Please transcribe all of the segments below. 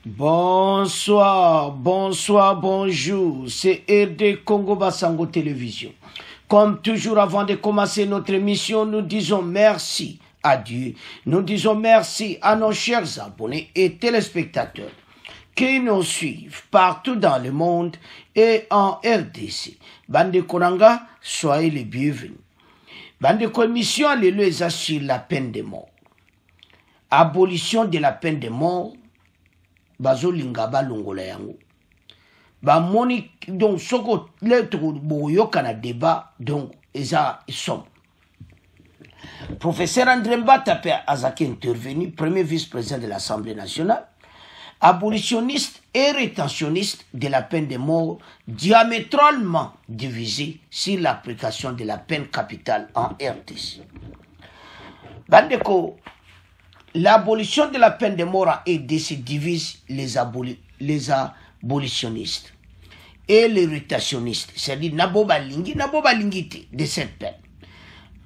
Bonsoir, bonsoir, bonjour. C'est RD Congo Basango Télévision. Comme toujours, avant de commencer notre émission, nous disons merci à Dieu. Nous disons merci à nos chers abonnés et téléspectateurs qui nous suivent partout dans le monde et en RDC. Bande Konanga, soyez les bienvenus. Bande Commission, alléluia, sur la peine de mort. Abolition de la peine de mort. Bazo lingaba longola yango. Ba moni donc soko lettre boyo kana débat donc eza som. Professeur André Mbata Azaki intervenu, premier vice-président de l'Assemblée nationale, abolitionniste et rétentionniste de la peine de mort, diamétralement divisé sur l'application de la peine capitale en RDC. Bandeko, l'abolition de la peine de mort a aidé se divise les abolitionnistes et les rétentionnistes, c'est-à-dire Naboba Lingiti de cette peine.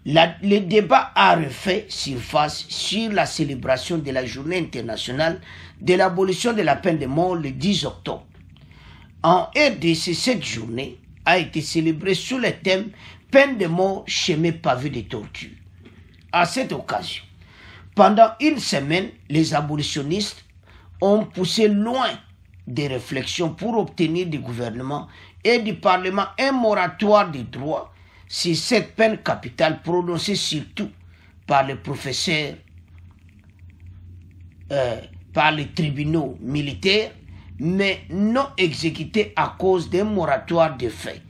Le débat a refait surface sur la célébration de la journée internationale de l'abolition de la peine de mort le 10 octobre. En RDC, cette journée a été célébrée sous le thème peine de mort, chemin pavé de torture. À cette occasion, pendant une semaine, les abolitionnistes ont poussé loin des réflexions pour obtenir du gouvernement et du Parlement un moratoire des droits sur cette peine capitale prononcée surtout par les professeurs, par les tribunaux militaires, mais non exécutée à cause d'un moratoire de fait.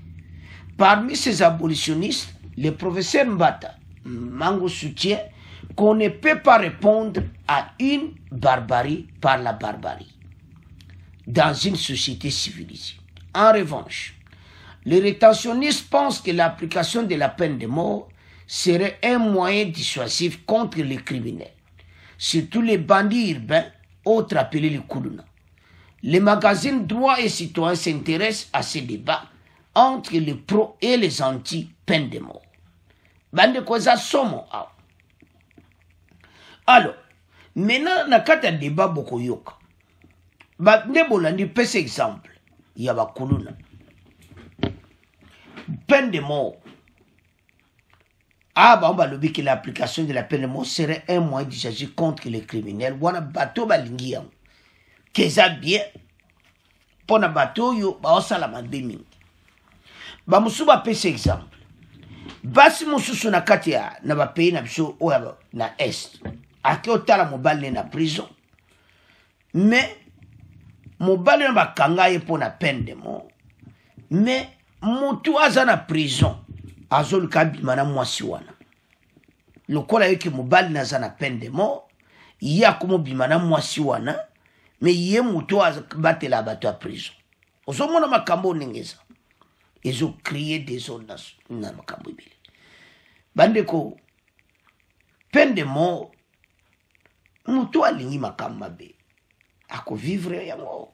Parmi ces abolitionnistes, le professeur Mbata Mango soutient qu'on ne peut pas répondre à une barbarie par la barbarie dans une société civilisée. En revanche, les rétentionnistes pensent que l'application de la peine de mort serait un moyen dissuasif contre les criminels, surtout les bandits urbains, autres appelés les Koulouna. Les magazines Droits et Citoyens s'intéressent à ce débat entre les pros et les anti-peine de mort. Bande Koza Somo. Alors, maintenant, na kata débat boko yoka. Ba nebolandi pese exemple. Yaba Koulouna. Peine de mort. Ah, bah, on va lobby que l'application de la peine de mort serait un moyen d'agir contre les criminels. Wana bateau balingi yango. Keza bien. Pona bateau yo, ba osala mandemi. Ba musuba pese exemple. Basi mususu na kati ya na ba pays na biso oya na est. Ake otala mobali na prison. Mais mobali na bakanga ye pona peine de mort. Mais mutu aza na prison azoluka bima na mwasi wana. Lokola yeke mobali na aza na peine de mort, ye akomo bima na mwasi wana, mais ye mutu abatela bato ya prison. Ozomona makambo ningeza. Ils ont crié des ondes na makambo ibele. Bandeko, peine de mort, mutu alingi makambo mabe. Ako vivre yango.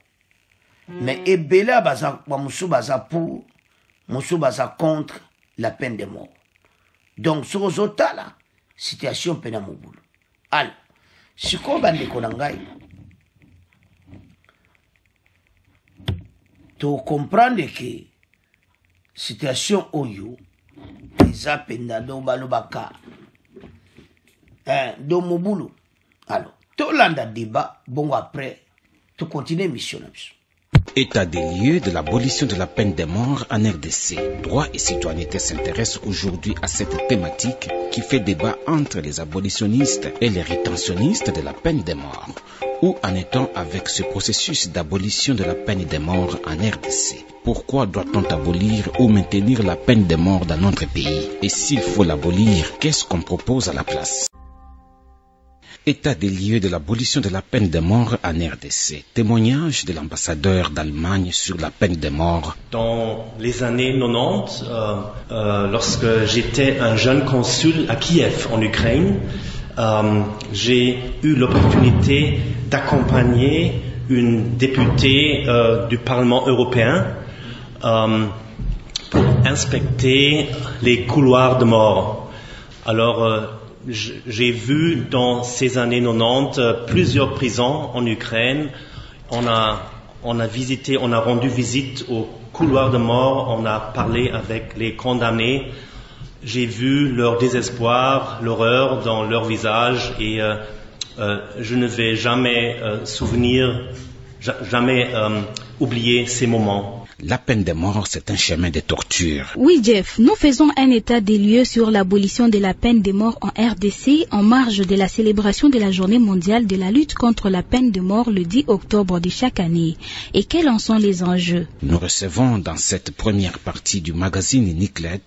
Mais ebele baza musu baza pour, musu baza contre la peine de mort. Donc sur ozotala, situation pena mobulu. Alors, siko bandeko na ngai, to comprendre que situation oyo eza penda do balobaka do mobulu. Alors, to landa débat, bon après, to continuer mission na biso. État des lieux de l'abolition de la peine de mort en RDC. Droit et citoyenneté s'intéresse aujourd'hui à cette thématique qui fait débat entre les abolitionnistes et les rétentionnistes de la peine de mort. Où en est-on avec ce processus d'abolition de la peine de mort en RDC? Pourquoi doit-on abolir ou maintenir la peine de mort dans notre pays? Et s'il faut l'abolir, qu'est-ce qu'on propose à la place? État des lieux de l'abolition de la peine de mort en RDC. Témoignage de l'ambassadeur d'Allemagne sur la peine de mort. Dans les années 90, lorsque j'étais un jeune consul à Kiev, en Ukraine, j'ai eu l'opportunité d'accompagner une députée du Parlement européen pour inspecter les couloirs de mort. Alors, j'ai vu dans ces années 90 plusieurs prisons en Ukraine On a rendu visite au couloir de mort, on a parlé avec les condamnés. J'ai vu leur désespoir, l'horreur dans leur visage et je ne vais jamais oublier ces moments. La peine de mort, c'est un chemin de torture. Oui, Jeff, nous faisons un état des lieux sur l'abolition de la peine de mort en RDC en marge de la célébration de la Journée mondiale de la lutte contre la peine de mort le 10 octobre de chaque année. Et quels en sont les enjeux? Nous recevons dans cette première partie du magazine Niclet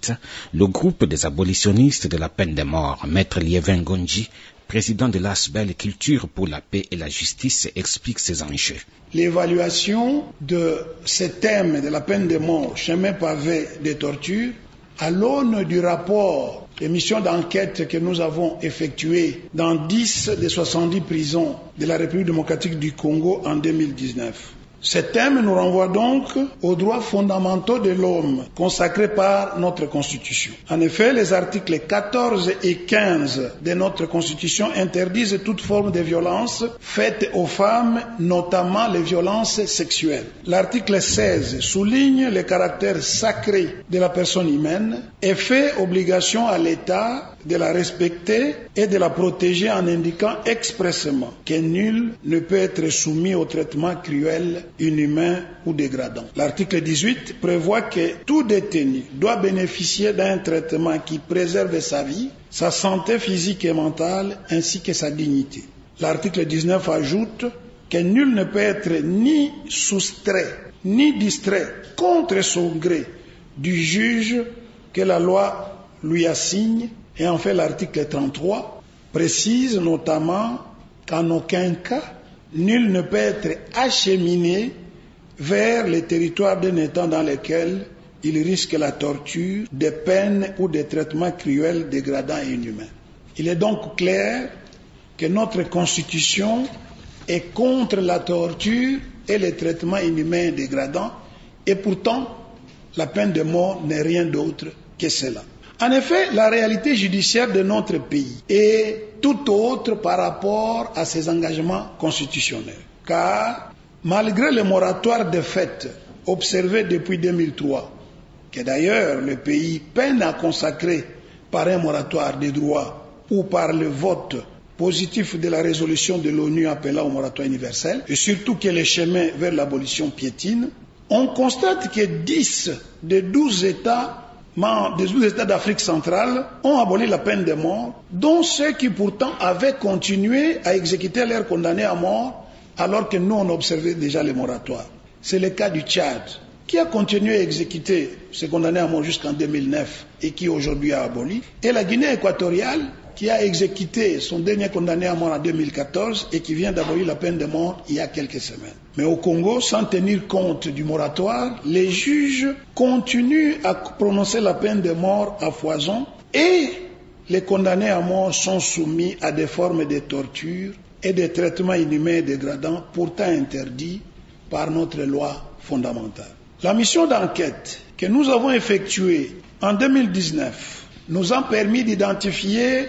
le groupe des abolitionnistes de la peine de mort, Maître Liévin Gondji, président de l'ASBEL Culture pour la paix et la justice, explique ses enjeux. L'évaluation de ce thème de la peine de mort, chemin pavé des tortures, à l'aune du rapport des missions d'enquête que nous avons effectuées dans 10 des 70 prisons de la République démocratique du Congo en 2019. Ce thème nous renvoie donc aux droits fondamentaux de l'homme consacrés par notre Constitution. En effet, les articles 14 et 15 de notre Constitution interdisent toute forme de violence faite aux femmes, notamment les violences sexuelles. L'article 16 souligne le caractère sacré de la personne humaine et fait obligation à l'État de la respecter et de la protéger en indiquant expressément que nul ne peut être soumis au traitement cruel, inhumain ou dégradant. L'article 18 prévoit que tout détenu doit bénéficier d'un traitement qui préserve sa vie, sa santé physique et mentale ainsi que sa dignité. L'article 19 ajoute que nul ne peut être ni soustrait ni distrait contre son gré du juge que la loi lui assigne. Et en fait, l'article 33 précise notamment qu'en aucun cas, nul ne peut être acheminé vers les territoires d'un État dans lesquels il risque la torture, des peines ou des traitements cruels, dégradants et inhumains. Il est donc clair que notre Constitution est contre la torture et les traitements inhumains et dégradants, et pourtant, la peine de mort n'est rien d'autre que cela. En effet, la réalité judiciaire de notre pays est tout autre par rapport à ses engagements constitutionnels. Car, malgré le moratoire de fait observé depuis 2003, que d'ailleurs le pays peine à consacrer par un moratoire des droits ou par le vote positif de la résolution de l'ONU appelant au moratoire universel, et surtout que les chemins vers l'abolition piétinent, on constate que 10 des 12 États d'Afrique centrale ont aboli la peine de mort, dont ceux qui pourtant avaient continué à exécuter leurs condamnés à mort alors que nous on observait déjà les moratoires. C'est le cas du Tchad, qui a continué à exécuter ses condamnés à mort jusqu'en 2009 et qui aujourd'hui a aboli, et la Guinée équatoriale, qui a exécuté son dernier condamné à mort en 2014 et qui vient d'abolir la peine de mort il y a quelques semaines. Mais au Congo, sans tenir compte du moratoire, les juges continuent à prononcer la peine de mort à foison et les condamnés à mort sont soumis à des formes de torture et des traitements inhumains et dégradants pourtant interdits par notre loi fondamentale. La mission d'enquête que nous avons effectuée en 2019 nous a permis d'identifier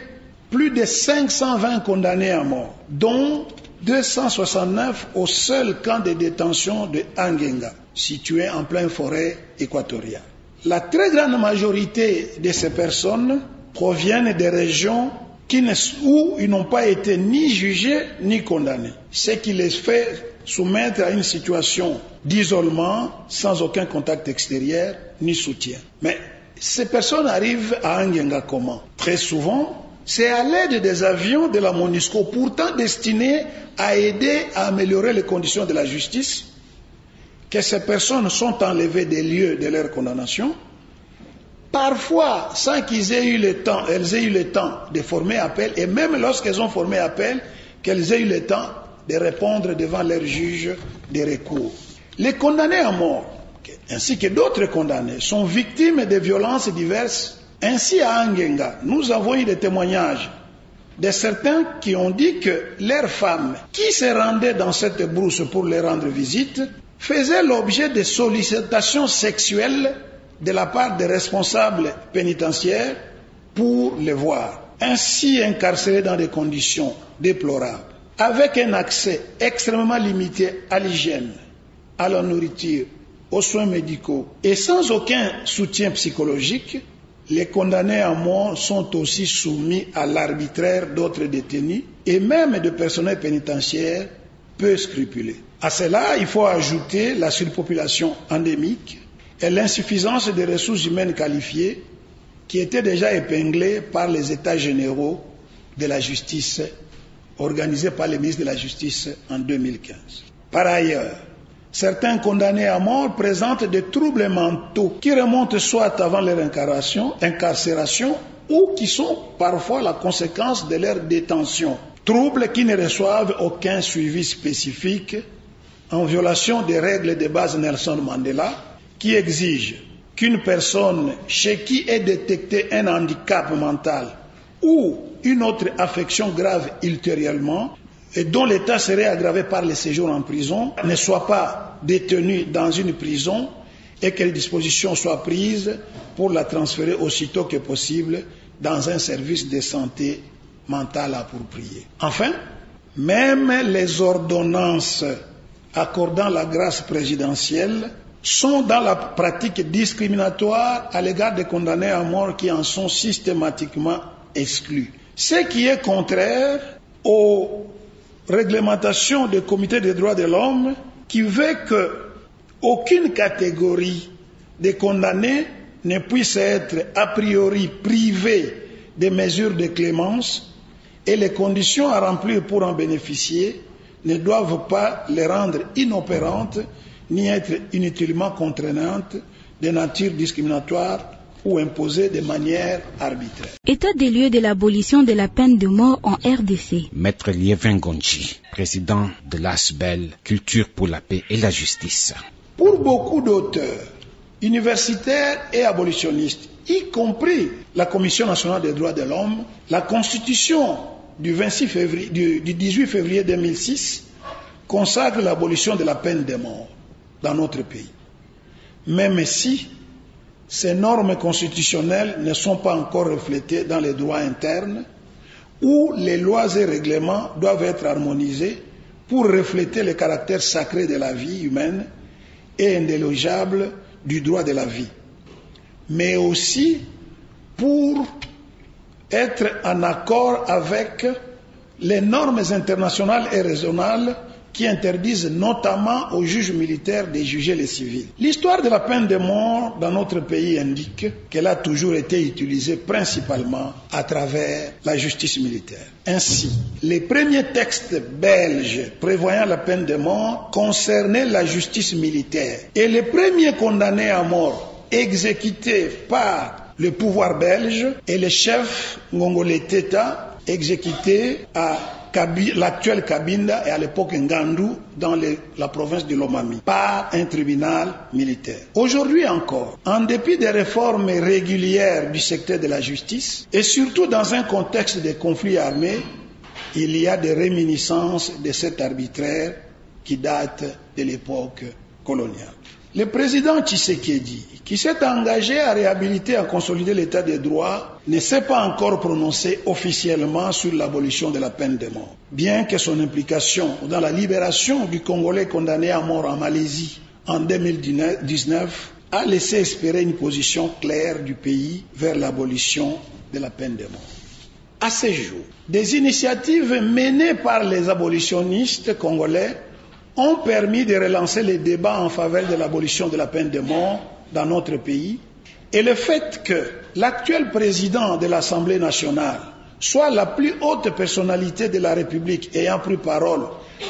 plus de 520 condamnés à mort, dont 269 au seul camp de détention de Angenga, situé en pleine forêt équatoriale. La très grande majorité de ces personnes proviennent des régions où ils n'ont pas été ni jugés ni condamnés, ce qui les fait soumettre à une situation d'isolement sans aucun contact extérieur ni soutien. Mais ces personnes arrivent à Angenga comment? Très souvent, c'est à l'aide des avions de la MONUSCO, pourtant destinés à aider à améliorer les conditions de la justice, que ces personnes sont enlevées des lieux de leur condamnation, parfois sans qu'ils aient eu le temps, elles aient eu le temps de former appel, et même lorsqu'elles ont formé appel, qu'elles aient eu le temps de répondre devant leur juge des recours. Les condamnés à mort, ainsi que d'autres condamnés, sont victimes de violences diverses. Ainsi, à Angenga, nous avons eu des témoignages de certains qui ont dit que leurs femmes, qui se rendaient dans cette brousse pour leur rendre visite, faisaient l'objet de sollicitations sexuelles de la part des responsables pénitentiaires pour les voir, ainsi incarcérés dans des conditions déplorables. avec un accès extrêmement limité à l'hygiène, à la nourriture, aux soins médicaux et sans aucun soutien psychologique, les condamnés à mort sont aussi soumis à l'arbitraire d'autres détenus et même de personnel pénitentiaire peu scrupuleux. À cela, il faut ajouter la surpopulation endémique et l'insuffisance des ressources humaines qualifiées qui étaient déjà épinglées par les États généraux de la justice organisés par le ministre de la Justice en 2015. Par ailleurs, certains condamnés à mort présentent des troubles mentaux qui remontent soit avant leur incarcération ou qui sont parfois la conséquence de leur détention. Troubles qui ne reçoivent aucun suivi spécifique en violation des règles de base Nelson Mandela qui exigent qu'une personne chez qui est détecté un handicap mental ou une autre affection grave ultérieurement et dont l'état serait aggravé par le séjour en prison ne soit pas détenue dans une prison et que les dispositions soient prises pour la transférer aussitôt que possible dans un service de santé mentale approprié. Enfin, même les ordonnances accordant la grâce présidentielle sont dans la pratique discriminatoire à l'égard des condamnés à mort qui en sont systématiquement exclus. Ce qui est contraire aux réglementations du Comité des droits de l'homme qui veut qu'aucune catégorie de condamnés ne puisse être a priori privée des mesures de clémence et les conditions à remplir pour en bénéficier ne doivent pas les rendre inopérantes ni être inutilement contraignantes de nature discriminatoire ou imposées de manière arbitraire. État des lieux de l'abolition de la peine de mort en RDC. Maître Liévin Gondji, président de l'ASBEL, Culture pour la paix et la justice. Pour beaucoup d'auteurs, universitaires et abolitionnistes, y compris la Commission nationale des droits de l'homme, la Constitution du 18 février 2006 consacre l'abolition de la peine de mort dans notre pays. Même si ces normes constitutionnelles ne sont pas encore reflétées dans les droits internes, où les lois et règlements doivent être harmonisés pour refléter le caractère sacré de la vie humaine et indélogeable du droit de la vie, mais aussi pour être en accord avec les normes internationales et régionales qui interdisent notamment aux juges militaires de juger les civils. L'histoire de la peine de mort dans notre pays indique qu'elle a toujours été utilisée principalement à travers la justice militaire. Ainsi, les premiers textes belges prévoyant la peine de mort concernaient la justice militaire et les premiers condamnés à mort exécutés par le pouvoir belge et le chef Ngongole Teta exécutés à l'actuelle Cabinda et à l'époque Ngandou dans la province de Lomami par un tribunal militaire. Aujourd'hui encore, en dépit des réformes régulières du secteur de la justice et surtout dans un contexte de conflits armés, il y a des réminiscences de cet arbitraire qui date de l'époque coloniale. Le président Tshisekedi, qui s'est engagé à réhabiliter et à consolider l'état des droits, ne s'est pas encore prononcé officiellement sur l'abolition de la peine de mort. Bien que son implication dans la libération du Congolais condamné à mort en Malaisie en 2019 a laissé espérer une position claire du pays vers l'abolition de la peine de mort. À ce jour, des initiatives menées par les abolitionnistes congolais ont permis de relancer les débats en faveur de l'abolition de la peine de mort dans notre pays, et le fait que l'actuel président de l'Assemblée nationale soit la plus haute personnalité de la République ayant pris parole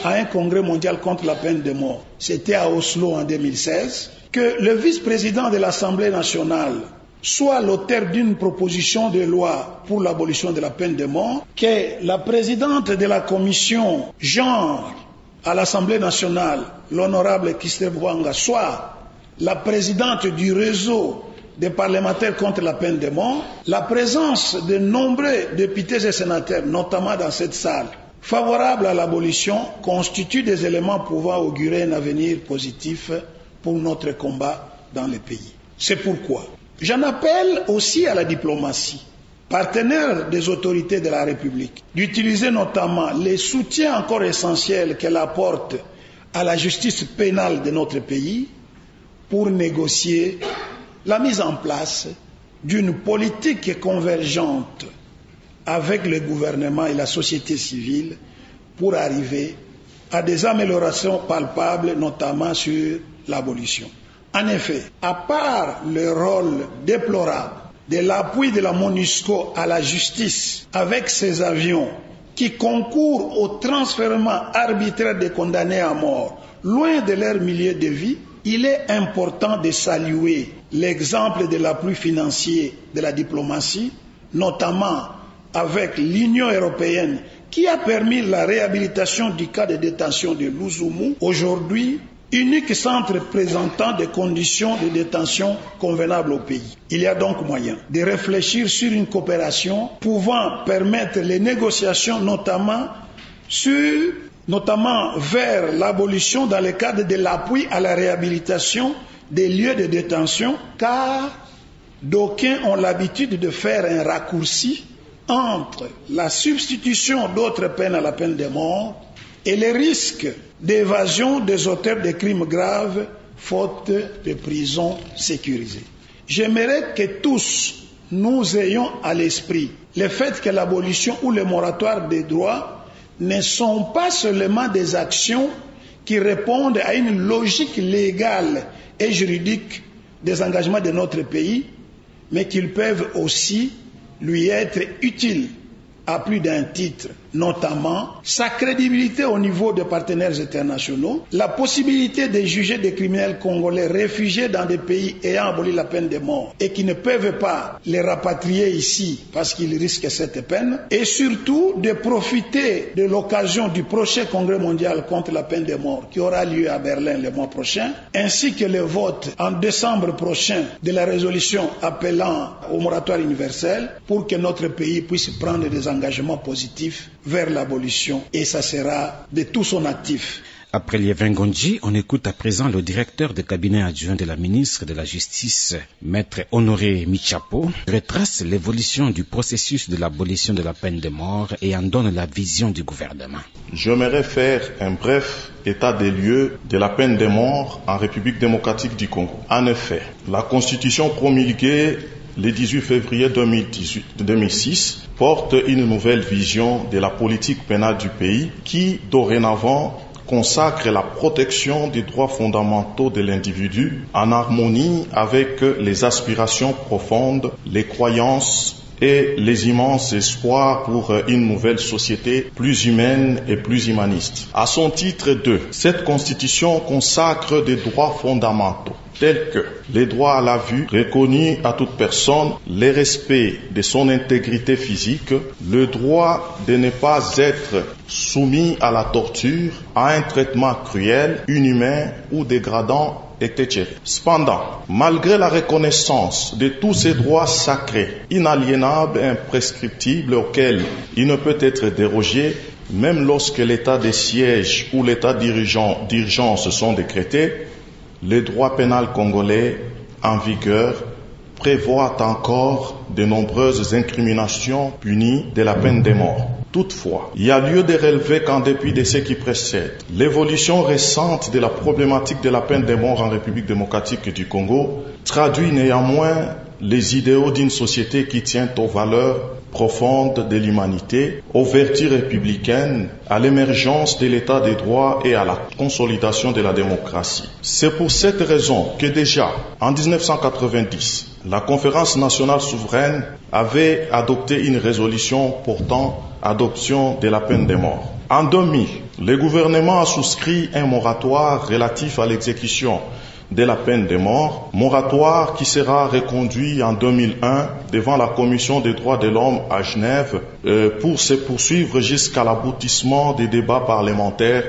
à un congrès mondial contre la peine de mort, c'était à Oslo en 2016, que le vice-président de l'Assemblée nationale soit l'auteur d'une proposition de loi pour l'abolition de la peine de mort, que la présidente de la commission genre à l'Assemblée nationale, l'honorable Christophe Bouanga, soit la présidente du réseau des parlementaires contre la peine de mort, la présence de nombreux députés et sénateurs, notamment dans cette salle, favorables à l'abolition, constituent des éléments pouvant augurer un avenir positif pour notre combat dans le pays. C'est pourquoi j'en appelle aussi à la diplomatie partenaire des autorités de la République, d'utiliser notamment les soutiens encore essentiels qu'elle apporte à la justice pénale de notre pays pour négocier la mise en place d'une politique convergente avec le gouvernement et la société civile pour arriver à des améliorations palpables, notamment sur l'abolition. En effet, à part le rôle déplorable de l'appui de la MONUSCO à la justice avec ses avions qui concourent au transfèrement arbitraire des condamnés à mort loin de leur milieu de vie, il est important de saluer l'exemple de l'appui financier de la diplomatie, notamment avec l'Union européenne qui a permis la réhabilitation du cas de détention de Louzoumou, aujourd'hui unique centre présentant des conditions de détention convenables au pays. Il y a donc moyen de réfléchir sur une coopération pouvant permettre les négociations notamment vers l'abolition dans le cadre de l'appui à la réhabilitation des lieux de détention, car d'aucuns ont l'habitude de faire un raccourci entre la substitution d'autres peines à la peine de mort et les risques d'évasion des auteurs de crimes graves faute de prisons sécurisées. J'aimerais que tous nous ayons à l'esprit le fait que l'abolition ou le moratoire des droits ne sont pas seulement des actions qui répondent à une logique légale et juridique des engagements de notre pays, mais qu'ils peuvent aussi lui être utiles à plus d'un titre, notamment sa crédibilité au niveau des partenaires internationaux, la possibilité de juger des criminels congolais réfugiés dans des pays ayant aboli la peine de mort et qui ne peuvent pas les rapatrier ici parce qu'ils risquent cette peine, et surtout de profiter de l'occasion du prochain congrès mondial contre la peine de mort qui aura lieu à Berlin le mois prochain, ainsi que le vote en décembre prochain de la résolution appelant au moratoire universel pour que notre pays puisse prendre des engagements positifs vers l'abolition, et ça sera de tout son actif. Après Liévin Gondji, on écoute à présent le directeur de cabinet adjoint de la ministre de la Justice, Maître Honoré Michapo, retrace l'évolution du processus de l'abolition de la peine de mort et en donne la vision du gouvernement. J'aimerais faire un bref état des lieux de la peine de mort en République démocratique du Congo. En effet, la Constitution promulguée le 18 février 2006 porte une nouvelle vision de la politique pénale du pays qui, dorénavant, consacre la protection des droits fondamentaux de l'individu en harmonie avec les aspirations profondes, les croyances et les immenses espoirs pour une nouvelle société plus humaine et plus humaniste. À son titre 2, cette Constitution consacre des droits fondamentaux tels que les droits à la vue reconnus à toute personne, le respect de son intégrité physique, le droit de ne pas être soumis à la torture, à un traitement cruel, inhumain ou dégradant, etc. Cependant, malgré la reconnaissance de tous ces droits sacrés, inaliénables et imprescriptibles auxquels il ne peut être dérogé, même lorsque l'état de siège ou l'état d'urgence sont décrétés, le droit pénal congolais en vigueur prévoit encore de nombreuses incriminations punies de la peine de mort. Toutefois, il y a lieu de relever qu'en dépit de ce qui précède, l'évolution récente de la problématique de la peine de mort en République démocratique du Congo traduit néanmoins les idéaux d'une société qui tient aux valeurs profondes de l'humanité, aux vertus républicaines, à l'émergence de l'état des droits et à la consolidation de la démocratie. C'est pour cette raison que déjà, en 1990, la Conférence nationale souveraine avait adopté une résolution portant adoption de la peine de mort. En 2000, le gouvernement a souscrit un moratoire relatif à l'exécution de la peine de mort, moratoire qui sera reconduit en 2001 devant la Commission des droits de l'homme à Genève pour se poursuivre jusqu'à l'aboutissement des débats parlementaires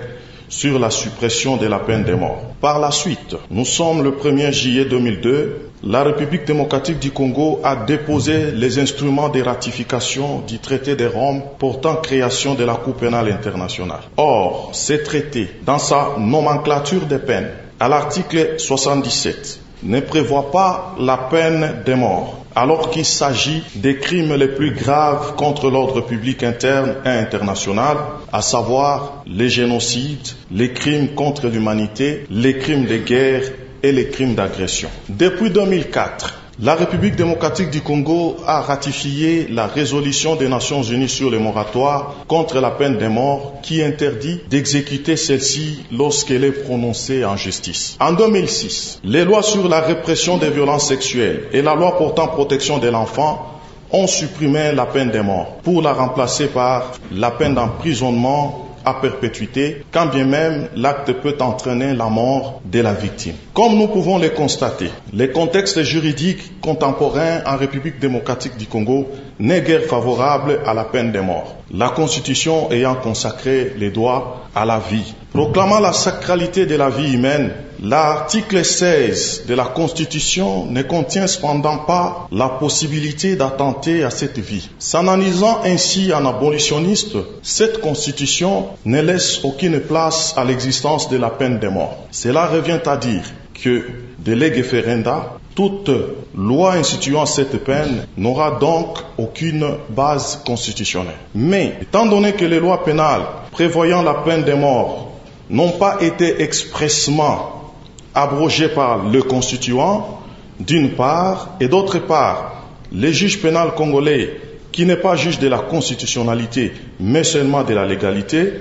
sur la suppression de la peine de mort. Par la suite, nous sommes le 1er juillet 2002, la République démocratique du Congo a déposé les instruments de ratification du traité de Rome portant création de la Cour pénale internationale. Or, ce traité, dans sa nomenclature des peines, à l'article 77, ne prévoit pas la peine de mort. alors qu'il s'agit des crimes les plus graves contre l'ordre public interne et international, à savoir les génocides, les crimes contre l'humanité, les crimes de guerre et les crimes d'agression. Depuis 2004, la République démocratique du Congo a ratifié la résolution des Nations Unies sur le moratoire contre la peine de mort qui interdit d'exécuter celle-ci lorsqu'elle est prononcée en justice. En 2006, les lois sur la répression des violences sexuelles et la loi portant protection de l'enfant ont supprimé la peine de mort pour la remplacer par la peine d'emprisonnement à perpétuité, quand bien même l'acte peut entraîner la mort de la victime. Comme nous pouvons le constater, le contexte juridique contemporain en République démocratique du Congo n'est guère favorable à la peine de mort, la Constitution ayant consacré les droits à la vie. Proclamant la sacralité de la vie humaine, l'article 16 de la Constitution ne contient cependant pas la possibilité d'attenter à cette vie. S'analysant ainsi en abolitionniste, cette Constitution ne laisse aucune place à l'existence de la peine de mort. Cela revient à dire que de lege ferenda, toute loi instituant cette peine n'aura donc aucune base constitutionnelle. Mais, étant donné que les lois pénales prévoyant la peine de mort n'ont pas été expressément abrogées par le constituant, d'une part, et d'autre part, le juge pénal congolais, qui n'est pas juge de la constitutionnalité, mais seulement de la légalité,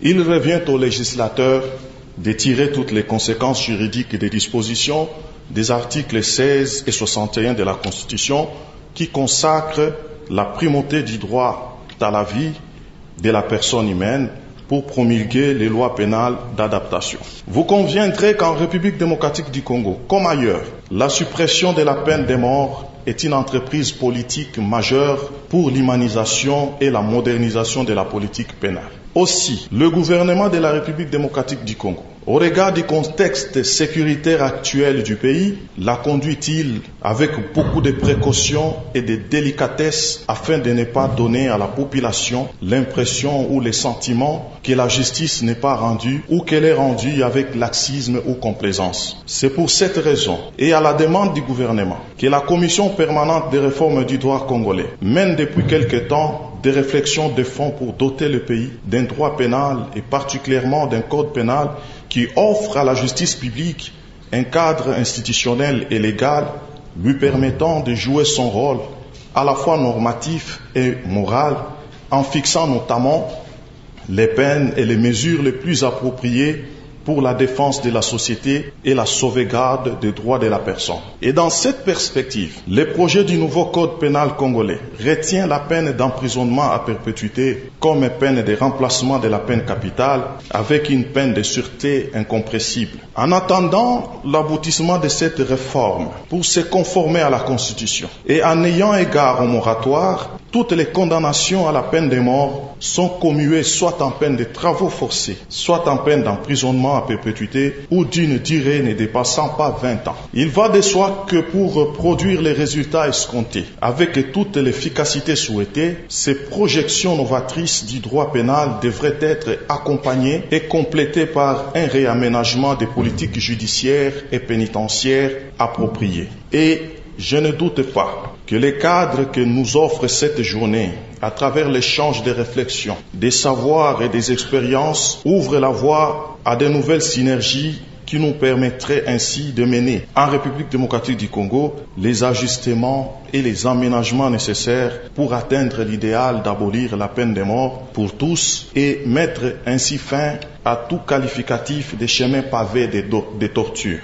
il revient au législateur de tirer toutes les conséquences juridiques des dispositions des articles 16 et 61 de la Constitution qui consacrent la primauté du droit à la vie de la personne humaine pour promulguer les lois pénales d'adaptation. Vous conviendrez qu'en République démocratique du Congo, comme ailleurs, la suppression de la peine de mort est une entreprise politique majeure pour l'humanisation et la modernisation de la politique pénale. Aussi, le gouvernement de la République démocratique du Congo, au regard du contexte sécuritaire actuel du pays, la conduit-il avec beaucoup de précautions et de délicatesse afin de ne pas donner à la population l'impression ou le sentiment que la justice n'est pas rendue ou qu'elle est rendue avec laxisme ou complaisance. C'est pour cette raison et à la demande du gouvernement que la Commission permanente des réformes du droit congolais mène depuis quelque temps des réflexions de fond pour doter le pays d'un droit pénal et particulièrement d'un code pénal qui offre à la justice publique un cadre institutionnel et légal lui permettant de jouer son rôle à la fois normatif et moral en fixant notamment les peines et les mesures les plus appropriées pour la défense de la société et la sauvegarde des droits de la personne. Et dans cette perspective, le projet du nouveau code pénal congolais retient la peine d'emprisonnement à perpétuité comme peine de remplacement de la peine capitale avec une peine de sûreté incompressible. En attendant l'aboutissement de cette réforme pour se conformer à la Constitution et en ayant égard au moratoire, toutes les condamnations à la peine de mort sont commuées soit en peine de travaux forcés, soit en peine d'emprisonnement à perpétuité ou d'une durée ne dépassant pas 20 ans. Il va de soi que pour produire les résultats escomptés, avec toute l'efficacité souhaitée, ces projections novatrices du droit pénal devraient être accompagnées et complétées par un réaménagement des politiques judiciaires et pénitentiaires appropriées. Et je ne doute pas que les cadres que nous offre cette journée, à travers l'échange des réflexions, des savoirs et des expériences, ouvrent la voie à de nouvelles synergies qui nous permettraient ainsi de mener en République démocratique du Congo les ajustements et les aménagements nécessaires pour atteindre l'idéal d'abolir la peine de mort pour tous et mettre ainsi fin à tout qualificatif des chemins pavés de torture.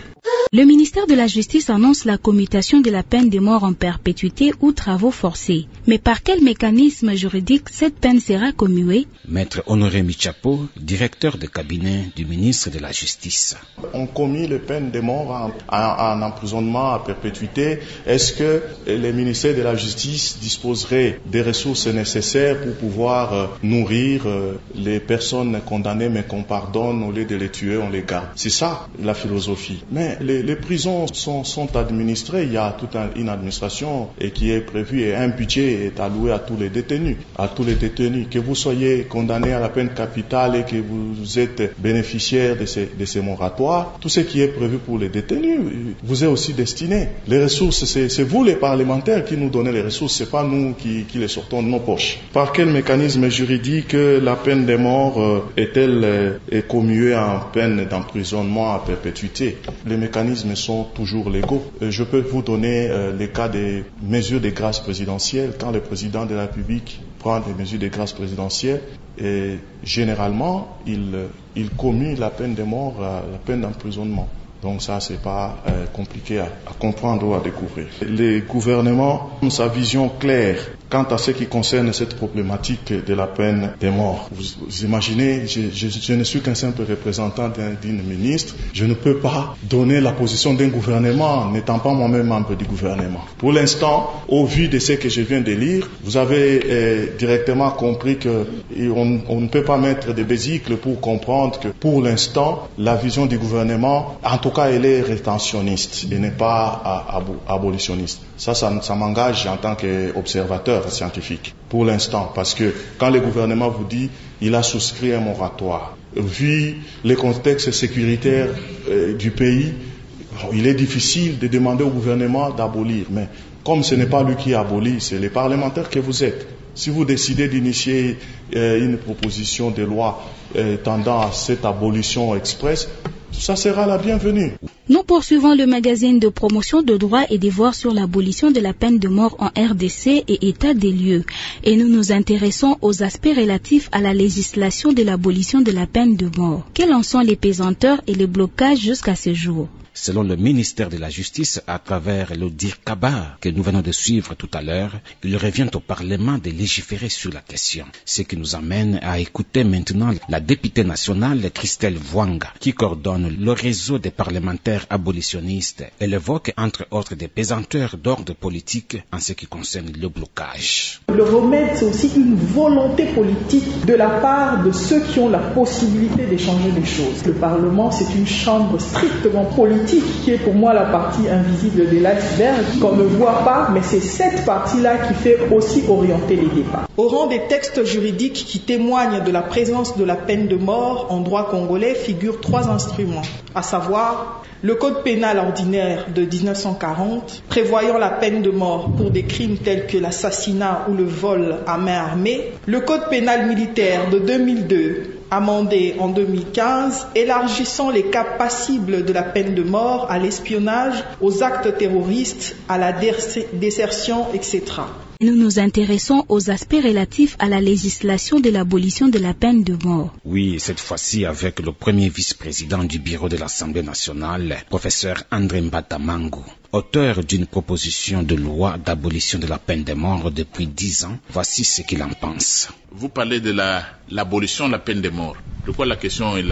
Le ministère de la Justice annonce la commutation de la peine de mort en perpétuité ou travaux forcés. Mais par quel mécanisme juridique cette peine sera commuée? Maître Honoré Michapo, directeur de cabinet du ministre de la Justice. On commet les peines de mort en emprisonnement à perpétuité. Est-ce que le ministère de la Justice disposerait des ressources nécessaires pour pouvoir nourrir les personnes condamnées mais qu'on pardonne, au lieu de les tuer, on les garde? C'est ça la philosophie. Mais les les prisons sont administrées, il y a toute une administration qui est prévue et un budget est alloué à tous les détenus. Que vous soyez condamné à la peine capitale et que vous êtes bénéficiaire de ces moratoires, tout ce qui est prévu pour les détenus vous est aussi destiné. Les ressources, c'est vous les parlementaires qui nous donnez les ressources, c'est pas nous qui les sortons de nos poches. Par quel mécanisme juridique la peine de mort est-elle commuée en peine d'emprisonnement à perpétuité? Les mécanismes sont toujours légaux. Je peux vous donner les cas des mesures de grâce présidentielle. Quand le président de la République prend des mesures de grâce présidentielle, et généralement, il commue la peine de mort à la peine d'emprisonnement. Donc ça, c'est pas compliqué à comprendre ou à découvrir. Les gouvernements ont sa vision claire quant à ce qui concerne cette problématique de la peine de mort. Vous imaginez, je ne suis qu'un simple représentant d'une ministre. Je ne peux pas donner la position d'un gouvernement n'étant pas moi-même membre du gouvernement. Pour l'instant, au vu de ce que je viens de lire, vous avez directement compris que on ne peut pas mettre des vésicles pour comprendre que pour l'instant, la vision du gouvernement, en tout cas, elle est rétentionniste et n'est pas abolitionniste. Ça m'engage en tant qu'observateur scientifique, pour l'instant, parce que quand le gouvernement vous dit il a souscrit un moratoire, vu les contextes sécuritaires du pays, il est difficile de demander au gouvernement d'abolir, mais comme ce n'est pas lui qui abolit, c'est les parlementaires que vous êtes. Si vous décidez d'initier une proposition de loi tendant à cette abolition express, ça sera la bienvenue. Nous poursuivons le magazine de promotion de droits et devoirs sur l'abolition de la peine de mort en RDC et état des lieux. Et nous nous intéressons aux aspects relatifs à la législation de l'abolition de la peine de mort. Quelles en sont les pesanteurs et les blocages jusqu'à ce jour? Selon le ministère de la Justice, à travers le DIRCABA que nous venons de suivre tout à l'heure, il revient au Parlement de légiférer sur la question. Ce qui nous amène à écouter maintenant la députée nationale Christelle Vwanga, qui coordonne le réseau des parlementaires abolitionnistes. Elle évoque entre autres des pesanteurs d'ordre politique en ce qui concerne le blocage. Le remède, c'est aussi une volonté politique de la part de ceux qui ont la possibilité d'échanger des choses. Le Parlement, c'est une chambre strictement politique qui est pour moi la partie invisible de l'iceberg qu'on ne voit pas, mais c'est cette partie-là qui fait aussi orienter les débats. Au rang des textes juridiques qui témoignent de la présence de la peine de mort en droit congolais figurent 3 instruments, à savoir le Code pénal ordinaire de 1940, prévoyant la peine de mort pour des crimes tels que l'assassinat ou le vol à main armée, le Code pénal militaire de 2002, amendé en 2015, élargissant les cas passibles de la peine de mort à l'espionnage, aux actes terroristes, à la désertion, etc. Nous nous intéressons aux aspects relatifs à la législation de l'abolition de la peine de mort. Oui, cette fois-ci avec le premier vice-président du bureau de l'Assemblée nationale, professeur André Mbatamangu, auteur d'une proposition de loi d'abolition de la peine de mort depuis 10 ans. Voici ce qu'il en pense. Vous parlez de l'abolition de la peine de mort. Je crois que la question est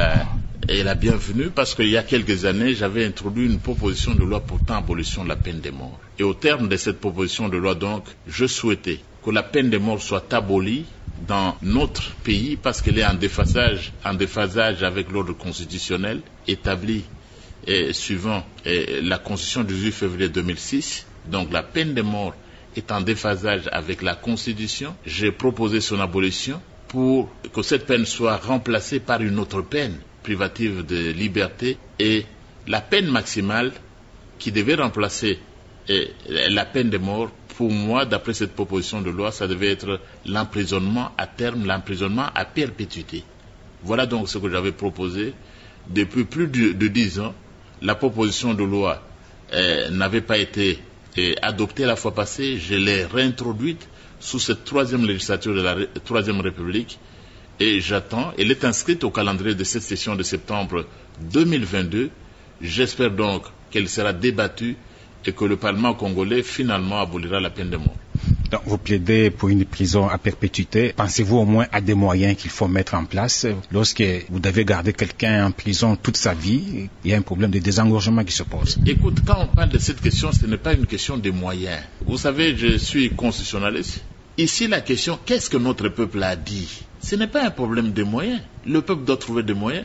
la bienvenue parce qu'il y a quelques années, j'avais introduit une proposition de loi portant abolition de la peine de mort. Et au terme de cette proposition de loi, donc, je souhaitais que la peine de mort soit abolie dans notre pays parce qu'elle est en déphasage avec l'ordre constitutionnel établi suivant la Constitution du 18 février 2006. Donc la peine de mort est en déphasage avec la Constitution. J'ai proposé son abolition pour que cette peine soit remplacée par une autre peine privative de liberté et la peine maximale qui devait remplacer la peine de mort. Pour moi, d'après cette proposition de loi, ça devait être l'emprisonnement à terme, l'emprisonnement à perpétuité. Voilà donc ce que j'avais proposé. Depuis plus de 10 ans, la proposition de loi n'avait pas été adoptée la fois passée. Je l'ai réintroduite sous cette 3e législature de la 3e République et j'attends. Elle est inscrite au calendrier de cette session de septembre 2022. J'espère donc qu'elle sera débattue et que le Parlement congolais finalement abolira la peine de mort. Donc, vous plaidez pour une prison à perpétuité. Pensez-vous au moins à des moyens qu'il faut mettre en place lorsque vous devez garder quelqu'un en prison toute sa vie? Il y a un problème de désengorgement qui se pose. Écoute, quand on parle de cette question, ce n'est pas une question de moyens. Vous savez, je suis constitutionnaliste. Ici, la question, qu'est-ce que notre peuple a dit? Ce n'est pas un problème de moyens. Le peuple doit trouver des moyens.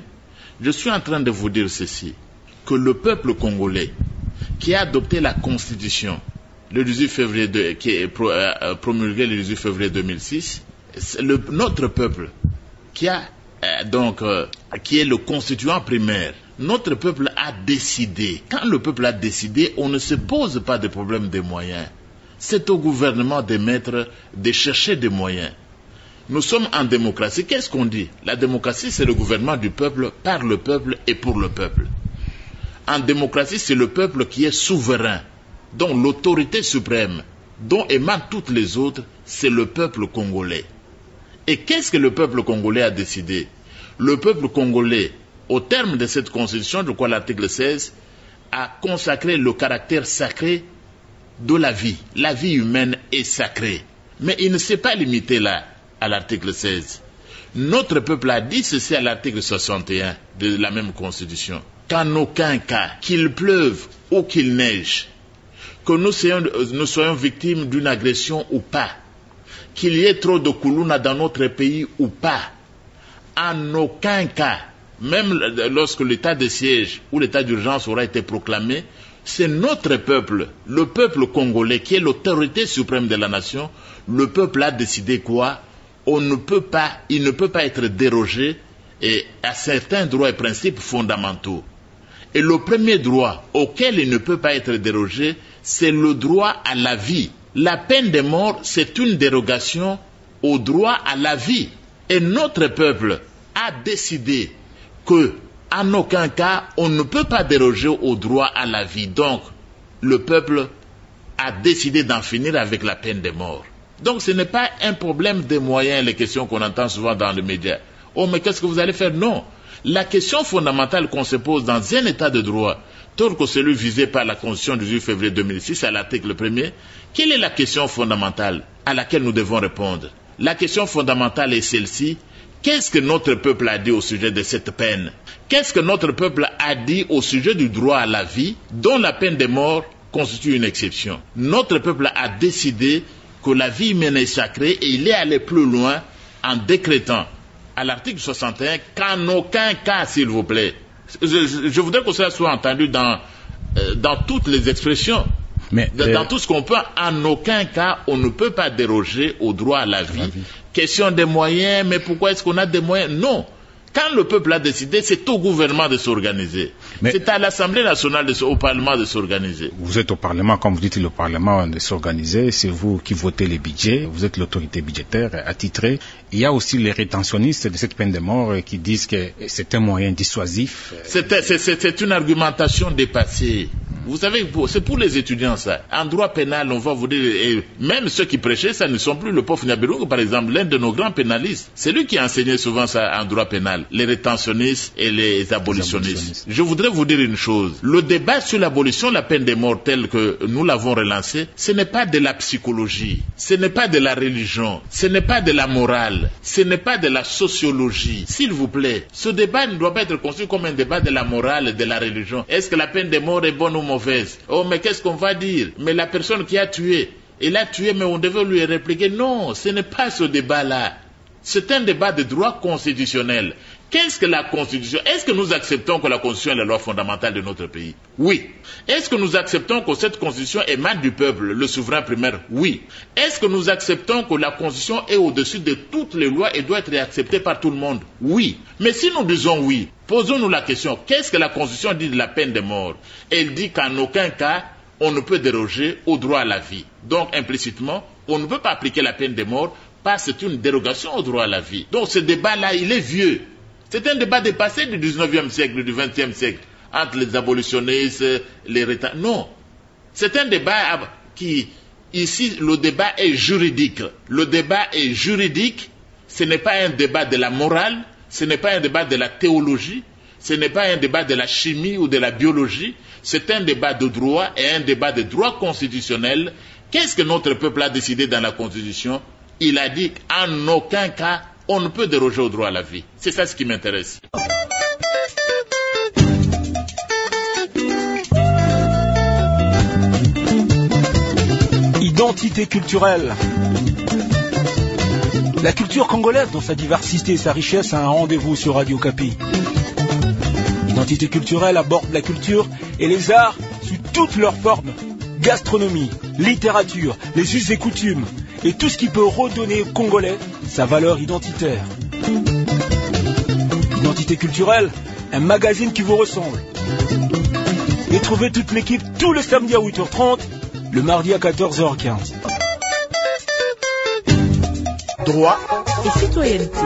Je suis en train de vous dire ceci. que le peuple congolais qui a adopté la Constitution le 18 février qui est promulguée le 18 février 2006, notre peuple qui a qui est le constituant primaire, notre peuple a décidé. Quand le peuple a décidé, on ne se pose pas de problème des moyens. C'est au gouvernement de chercher des moyens. Nous sommes en démocratie. Qu'est-ce qu'on dit? La démocratie, c'est le gouvernement du peuple, par le peuple et pour le peuple. En démocratie, c'est le peuple qui est souverain, dont l'autorité suprême, dont émanent toutes les autres, c'est le peuple congolais. Et qu'est-ce que le peuple congolais a décidé? Le peuple congolais, au terme de cette constitution, je crois l'article 16, a consacré le caractère sacré de la vie. La vie humaine est sacrée. Mais il ne s'est pas limité là, à l'article 16. Notre peuple a dit ceci à l'article 61 de la même constitution. Qu'en aucun cas, qu'il pleuve ou qu'il neige, que nous soyons victimes d'une agression ou pas, qu'il y ait trop de koulouna dans notre pays ou pas, en aucun cas, même lorsque l'état de siège ou l'état d'urgence aura été proclamé, c'est notre peuple, le peuple congolais, qui est l'autorité suprême de la nation. Le peuple a décidé quoi? Il ne peut pas être dérogé à certains droits et principes fondamentaux. Et le premier droit auquel il ne peut pas être dérogé, c'est le droit à la vie. La peine de mort, c'est une dérogation au droit à la vie. Et notre peuple a décidé que, en aucun cas, on ne peut pas déroger au droit à la vie. Donc, le peuple a décidé d'en finir avec la peine de mort. Donc, ce n'est pas un problème de moyens, les questions qu'on entend souvent dans les médias. Oh, mais qu'est-ce que vous allez faire? Non. La question fondamentale qu'on se pose dans un état de droit, tel que celui visé par la Constitution du 18 février 2006 à l'article 1er, quelle est la question fondamentale à laquelle nous devons répondre? La question fondamentale est celle-ci. Qu'est-ce que notre peuple a dit au sujet de cette peine? Qu'est-ce que notre peuple a dit au sujet du droit à la vie, dont la peine de mort constitue une exception? Notre peuple a décidé que la vie humaine est sacrée et il est allé plus loin en décrétant à l'article 61 qu'en aucun cas, s'il vous plaît, je voudrais que cela soit entendu dans toutes les expressions, dans tout ce qu'on peut, en aucun cas, on ne peut pas déroger au droit à la vie. Question des moyens, mais pourquoi est-ce qu'on a des moyens? Non. Quand le peuple a décidé, c'est au gouvernement de s'organiser. C'est à l'Assemblée nationale, au Parlement de s'organiser. Vous êtes au Parlement, comme vous dites, le Parlement de s'organiser. C'est vous qui votez les budgets. Vous êtes l'autorité budgétaire attitrée. Il y a aussi les rétentionnistes de cette peine de mort qui disent que c'est un moyen dissuasif. C'est une argumentation dépassée. Vous savez, c'est pour les étudiants ça. En droit pénal, on va vous dire, et même ceux qui prêchaient ça ne sont plus le pauvre Nyabirungu, par exemple, l'un de nos grands pénalistes. C'est lui qui enseignait souvent ça en droit pénal, les rétentionnistes et les abolitionnistes. Je voudrais vous dire une chose. Le débat sur l'abolition de la peine de mort tel que nous l'avons relancé, ce n'est pas de la psychologie, ce n'est pas de la religion, ce n'est pas de la morale, ce n'est pas de la sociologie. S'il vous plaît, ce débat ne doit pas être conçu comme un débat de la morale et de la religion. Est-ce que la peine de mort est bonne ou mauvaise? Oh, mais qu'est-ce qu'on va dire? Mais la personne qui a tué, il a tué, mais on devait lui répliquer. Non, ce n'est pas ce débat-là. C'est un débat de droit constitutionnel. Qu'est-ce que la Constitution? Est-ce que nous acceptons que la Constitution est la loi fondamentale de notre pays? Oui. Est-ce que nous acceptons que cette Constitution émane du peuple, le souverain primaire? Oui. Est-ce que nous acceptons que la Constitution est au-dessus de toutes les lois et doit être acceptée par tout le monde? Oui. Mais si nous disons oui, posons-nous la question, qu'est-ce que la Constitution dit de la peine de mort? Elle dit qu'en aucun cas, on ne peut déroger au droit à la vie. Donc, implicitement, on ne peut pas appliquer la peine de mort parce que c'est une dérogation au droit à la vie. Donc, ce débat-là, il est vieux. C'est un débat dépassé du 19e siècle, du 20e siècle, entre les abolitionnistes, les rétentionnistes. Non. C'est un débat qui, ici, le débat est juridique. Le débat est juridique. Ce n'est pas un débat de la morale, ce n'est pas un débat de la théologie, ce n'est pas un débat de la chimie ou de la biologie. C'est un débat de droit et un débat de droit constitutionnel. Qu'est-ce que notre peuple a décidé dans la Constitution? Il a dit qu'en aucun cas, on ne peut déroger au droit à la vie. C'est ça ce qui m'intéresse. Identité culturelle. La culture congolaise, dans sa diversité et sa richesse, a un rendez-vous sur Radio Kapi. L'identité culturelle aborde la culture et les arts sous toutes leurs formes. Gastronomie, littérature, les us et coutumes, et tout ce qui peut redonner aux Congolais sa valeur identitaire. Identité culturelle, un magazine qui vous ressemble. Et trouvez toute l'équipe tous les samedis à 8h30, le mardi à 14h15. Droit et citoyenneté.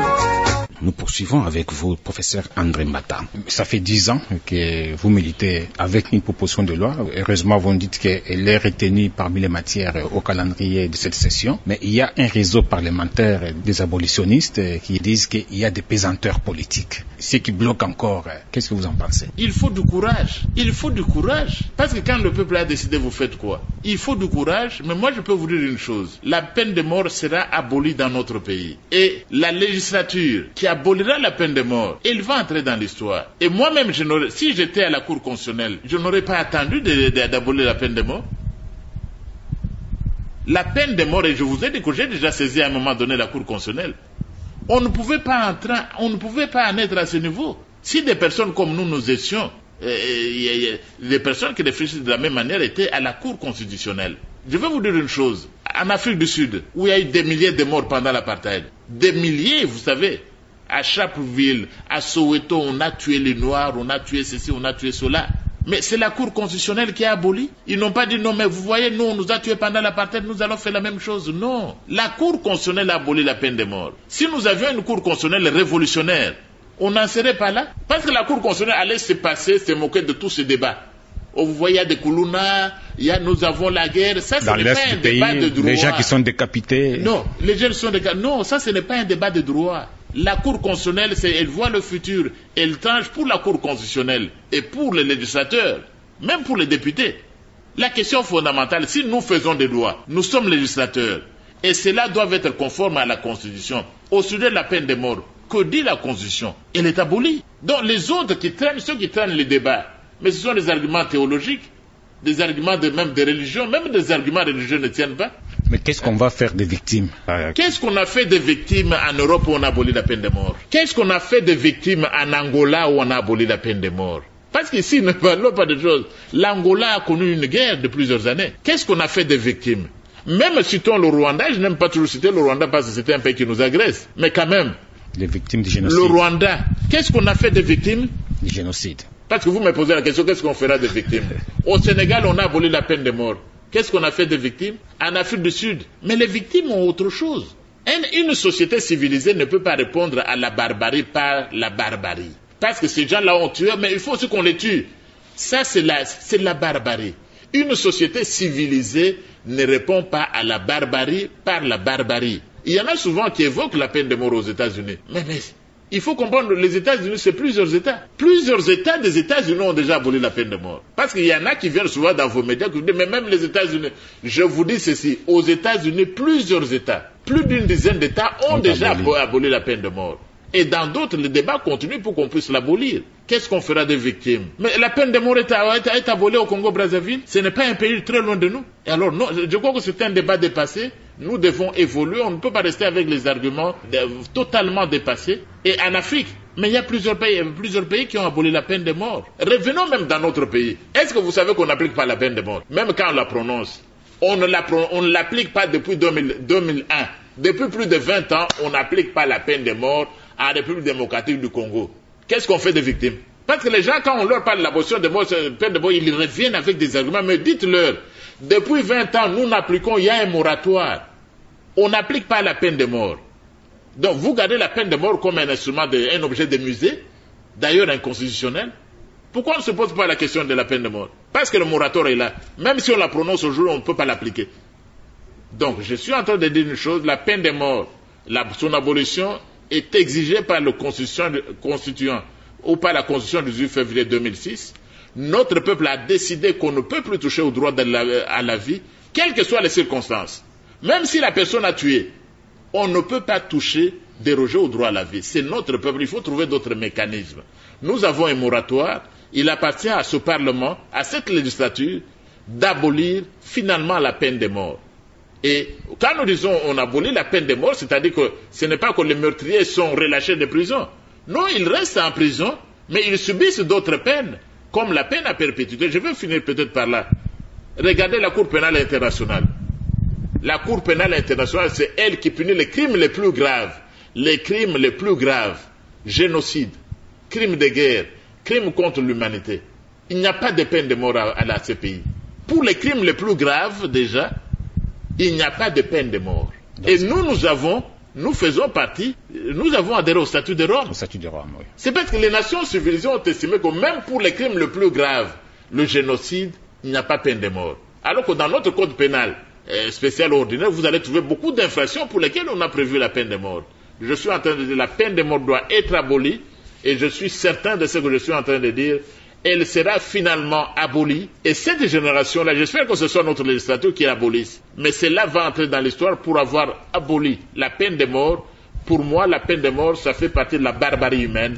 Nous poursuivons avec vous, professeur André Mbata. Ça fait 10 ans que vous militez avec une proposition de loi. Heureusement, vous nous dites qu'elle est retenue parmi les matières au calendrier de cette session. Mais il y a un réseau parlementaire des abolitionnistes qui disent qu'il y a des pesanteurs politiques. Ce qui bloque encore, qu'est-ce que vous en pensez? Il faut du courage. Il faut du courage. Parce que quand le peuple a décidé, vous faites quoi? Il faut du courage. Mais moi, je peux vous dire une chose. La peine de mort sera abolie dans notre pays. Et la législature qui abolira la peine de mort, elle va entrer dans l'histoire. Et moi-même, si j'étais à la Cour constitutionnelle, je n'aurais pas attendu d'abolir la peine de mort. La peine de mort, et je vous ai dit que j'ai déjà saisi à un moment donné la Cour constitutionnelle, on ne pouvait pas en être à ce niveau. Si des personnes comme nous étions, les personnes qui réfléchissent de la même manière étaient à la Cour constitutionnelle. Je vais vous dire une chose. En Afrique du Sud, où il y a eu des milliers de morts pendant l'apartheid, des milliers, vous savez, à Sharpeville, à Soweto, on a tué les Noirs, on a tué ceci, on a tué cela. Mais c'est la Cour constitutionnelle qui a aboli. Ils n'ont pas dit non, mais vous voyez, nous, on nous a tués pendant l'apartheid, nous allons faire la même chose. Non. La Cour constitutionnelle a aboli la peine de mort. Si nous avions une Cour constitutionnelle révolutionnaire, on n'en serait pas là. Parce que la Cour constitutionnelle allait se moquer de tous ces débats. Oh, vous voyez, il y a des Koulouna, nous avons la guerre. Ça, ce n'est pas un débat de droit. Les gens qui sont décapités. Non, les gens qui sont décapités. Non, ça, ce n'est pas un débat de droit. La Cour constitutionnelle, elle voit le futur. Elle tranche pour la Cour constitutionnelle et pour les législateurs, même pour les députés. La question fondamentale, si nous faisons des lois, nous sommes législateurs, et cela doit être conforme à la Constitution. Au sujet de la peine de mort, que dit la Constitution? Elle est abolie. Donc les autres qui traînent, ceux qui traînent les débats, mais ce sont des arguments théologiques, des arguments même de religion, même des arguments religieux ne tiennent pas. Mais qu'est-ce qu'on va faire des victimes? Qu'est-ce qu'on a fait des victimes en Europe où on a aboli la peine de mort? Qu'est-ce qu'on a fait des victimes en Angola où on a aboli la peine de mort? Parce qu'ici, ne parlons pas de choses. L'Angola a connu une guerre de plusieurs années. Qu'est-ce qu'on a fait des victimes? Même citons le Rwanda, je n'aime pas toujours citer le Rwanda parce que c'était un pays qui nous agresse. Mais quand même, les victimes du génocide. Le Rwanda, qu'est-ce qu'on a fait des victimes? Du génocide. Parce que vous me posez la question, qu'est-ce qu'on fera des victimes? Au Sénégal, on a aboli la peine de mort. Qu'est-ce qu'on a fait des victimes? En Afrique du Sud. Mais les victimes ont autre chose. Une société civilisée ne peut pas répondre à la barbarie par la barbarie. Parce que ces gens-là ont tué, mais il faut aussi qu'on les tue. Ça, c'est la barbarie. Une société civilisée ne répond pas à la barbarie par la barbarie. Il y en a souvent qui évoquent la peine de mort aux États-Unis. Mais il faut comprendre, les États-Unis, c'est plusieurs États. Plusieurs États des États-Unis ont déjà aboli la peine de mort. Parce qu'il y en a qui viennent souvent dans vos médias, qui vous disent, mais même les États-Unis, je vous dis ceci, aux États-Unis, plusieurs États, plus d'une dizaine d'États ont déjà aboli la peine de mort. Et dans d'autres, le débat continue pour qu'on puisse l'abolir. Qu'est-ce qu'on fera des victimes? Mais la peine de mort est abolie au Congo-Brazzaville. Ce n'est pas un pays très loin de nous. Et alors, non, je crois que c'est un débat dépassé. Nous devons évoluer. On ne peut pas rester avec les arguments totalement dépassés. Et en Afrique, mais il y a plusieurs pays qui ont aboli la peine de mort. Revenons même dans notre pays. Est-ce que vous savez qu'on n'applique pas la peine de mort? Même quand on la prononce, on ne l'applique pas depuis 2001. Depuis plus de 20 ans, on n'applique pas la peine de mort en République démocratique du Congo. Qu'est-ce qu'on fait des victimes? Parce que les gens, quand on leur parle de l'abolition de mort, peine de mort, ils reviennent avec des arguments. Mais dites-leur, depuis 20 ans, nous n'appliquons, il y a un moratoire. On n'applique pas la peine de mort. Donc vous gardez la peine de mort comme un instrument, un objet de musée, d'ailleurs inconstitutionnel. Pourquoi on ne se pose pas la question de la peine de mort? Parce que le moratoire est là. Même si on la prononce aujourd'hui, on ne peut pas l'appliquer. Donc je suis en train de dire une chose, la peine de mort, son abolition est exigée par le constituant ou par la Constitution du 18 février 2006. Notre peuple a décidé qu'on ne peut plus toucher au droit à la vie, quelles que soient les circonstances. Même si la personne a tué, on ne peut pas toucher, déroger au droit à la vie. C'est notre peuple, il faut trouver d'autres mécanismes. Nous avons un moratoire, il appartient à ce Parlement, à cette législature, d'abolir finalement la peine de mort. Et quand nous disons on abolit la peine de mort, c'est-à-dire que ce n'est pas que les meurtriers sont relâchés de prison. Non, ils restent en prison, mais ils Mais ils subissent d'autres peines, comme la peine à perpétuité. Je vais finir peut-être par là. Regardez la Cour pénale internationale. La Cour pénale internationale, c'est elle qui punit les crimes les plus graves. Les crimes les plus graves. Génocide, crimes de guerre, crimes contre l'humanité. Il n'y a pas de peine de mort à la CPI. Pour les crimes les plus graves, déjà, il n'y a pas de peine de mort. Et nous faisons partie, nous avons adhéré au statut de Rome. Au statut de Rome, oui. C'est parce que les nations civilisées ont estimé que même pour les crimes les plus graves, le génocide, il n'y a pas peine de mort. Alors que dans notre code pénal spécial ordinaire, vous allez trouver beaucoup d'infractions pour lesquelles on a prévu la peine de mort. Je suis en train de dire que la peine de mort doit être abolie, et je suis certain de ce que je suis en train de dire. Elle sera finalement abolie. Et cette génération-là, j'espère que ce soit notre législature qui l'abolisse. Mais cela va entrer dans l'histoire pour avoir aboli la peine de mort. Pour moi, la peine de mort, ça fait partie de la barbarie humaine.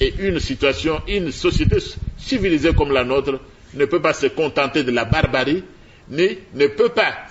Et une société civilisée comme la nôtre ne peut pas se contenter de la barbarie,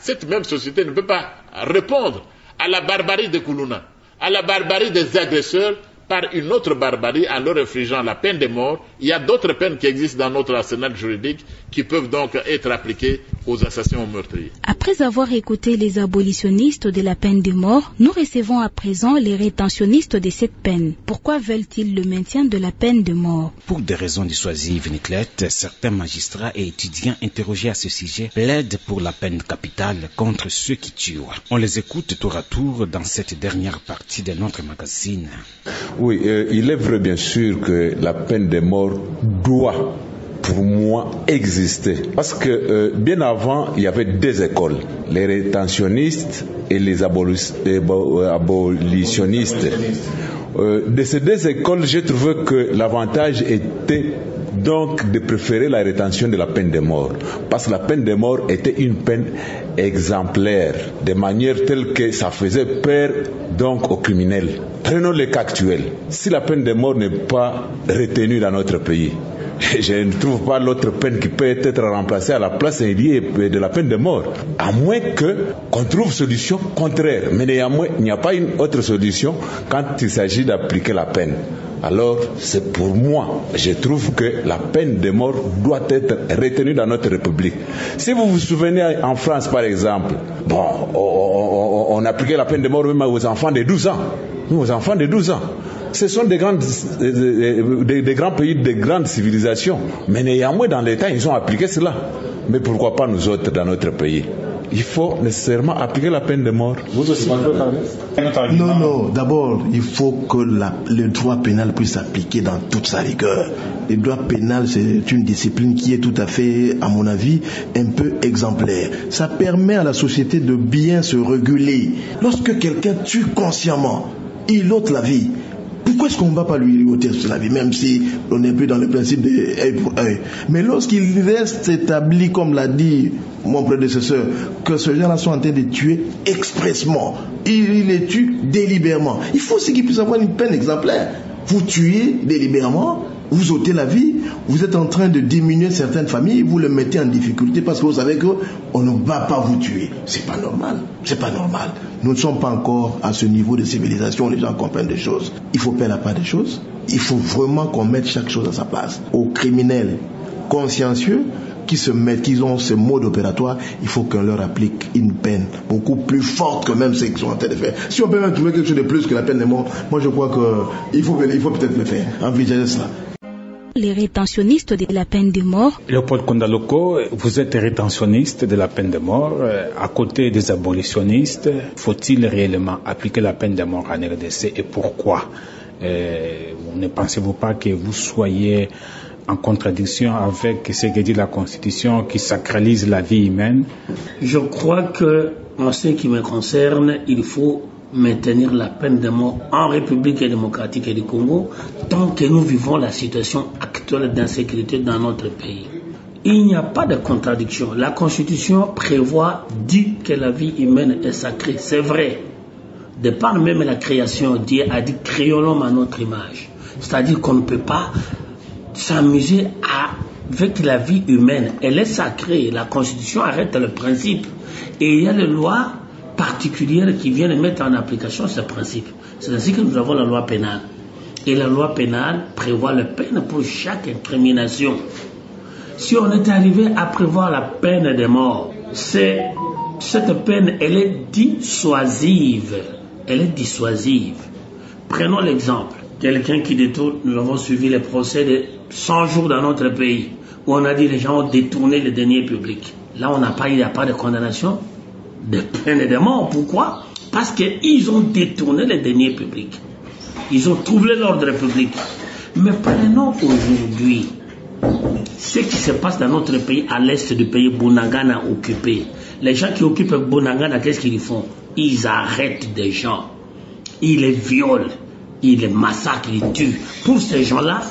cette même société ne peut pas répondre à la barbarie des Koulouna, à la barbarie des agresseurs, par une autre barbarie en leur infligeant la peine de mort. Il y a d'autres peines qui existent dans notre arsenal juridique qui peuvent donc être appliquées aux assassins, aux meurtriers. Après avoir écouté les abolitionnistes de la peine de mort, nous recevons à présent les rétentionnistes de cette peine. Pourquoi veulent-ils le maintien de la peine de mort? Pour des raisons dissuasives, Niclette, certains magistrats et étudiants interrogés à ce sujet plaident pour la peine capitale contre ceux qui tuent. On les écoute tour à tour dans cette dernière partie de notre magazine. Oui, il est vrai bien sûr que la peine de mort doit, pour moi, exister. Parce que bien avant, il y avait deux écoles, les rétentionnistes et les abolitionnistes. De ces deux écoles, j'ai trouvé que l'avantage était donc de préférer la rétention de la peine de mort. Parce que la peine de mort était une peine exemplaire, de manière telle que ça faisait peur donc aux criminels. Prenons le cas actuel. Si la peine de mort n'est pas retenue dans notre pays, je ne trouve pas l'autre peine qui peut être remplacée à la place de la peine de mort. À moins qu'on trouve solution contraire. Mais néanmoins, il n'y a pas une autre solution quand il s'agit d'appliquer la peine. Alors, c'est pour moi, je trouve que la peine de mort doit être retenue dans notre République. Si vous vous souvenez, en France, par exemple, on appliquait la peine de mort même aux enfants de 12 ans. Aux enfants de 12 ans. Ce sont des grands pays, des grandes civilisations. Mais néanmoins, dans l'État, ils ont appliqué cela. Mais pourquoi pas nous autres dans notre pays? Il faut nécessairement appliquer la peine de mort. Vous aussi, Non. D'abord, il faut que le droit pénal puisse s'appliquer dans toute sa rigueur. Le droit pénal, c'est une discipline qui est tout à fait, à mon avis, un peu exemplaire. Ça permet à la société de bien se réguler. Lorsque quelqu'un tue consciemment, il ôte la vie. Pourquoi est-ce qu'on ne va pas lui ôter la vie, même si on n'est plus dans le principe de œil pour œil? Mais lorsqu'il reste établi, comme l'a dit mon prédécesseur, que ces gens-là sont en train de tuer expressement, il les tue délibérément. Il faut aussi qu'il puisse avoir une peine exemplaire. Vous tuez délibérément, vous ôtez la vie, vous êtes en train de diminuer certaines familles, vous les mettez en difficulté parce que vous savez qu'on ne va pas vous tuer. C'est pas normal. C'est pas normal. Nous ne sommes pas encore à ce niveau de civilisation où les gens comprennent des choses. Il faut faire la part des choses. Il faut vraiment qu'on mette chaque chose à sa place. Aux criminels consciencieux qui ont ce mode opératoire, il faut qu'on leur applique une peine beaucoup plus forte que même ce qu'ils sont en train de faire. Si on peut même trouver quelque chose de plus que la peine de mort, moi je crois qu'il faut peut-être le faire. Envisagez cela. Les rétentionnistes de la peine de mort. Léopold Kondaloko, vous êtes rétentionniste de la peine de mort. À côté des abolitionnistes, faut-il réellement appliquer la peine de mort en RDC et pourquoi? Ne pensez-vous pas que vous soyez en contradiction avec ce que dit la Constitution qui sacralise la vie humaine? Je crois que, en ce qui me concerne, il faut maintenir la peine de mort en République démocratique du Congo tant que nous vivons la situation actuelle d'insécurité dans notre pays. Il n'y a pas de contradiction. La Constitution dit que la vie humaine est sacrée. C'est vrai. De par même la création, Dieu a dit créons l'homme à notre image. C'est-à-dire qu'on ne peut pas s'amuser avec la vie humaine. Elle est sacrée. La Constitution arrête le principe. Et il y a les lois particulières qui viennent mettre en application ce principe. C'est ainsi que nous avons la loi pénale. Et la loi pénale prévoit la peine pour chaque incrimination. Si on est arrivé à prévoir la peine de mort, cette peine, elle est dissuasive. Elle est dissuasive. Prenons l'exemple. Quelqu'un qui détourne, nous avons suivi les procès de 100 jours dans notre pays, où on a dit que les gens ont détourné les deniers publics. Là, il n'y a pas de condamnation de peine de mort. Pourquoi? Parce qu'ils ont détourné les deniers publics. Ils ont troublé l'ordre public. Mais prenons aujourd'hui ce qui se passe dans notre pays, à l'est du pays, Bunagana occupé. Les gens qui occupent Bunagana, qu'est-ce qu'ils font? Ils arrêtent des gens. Ils les violent. Ils les massacrent, ils les tuent. Pour ces gens-là,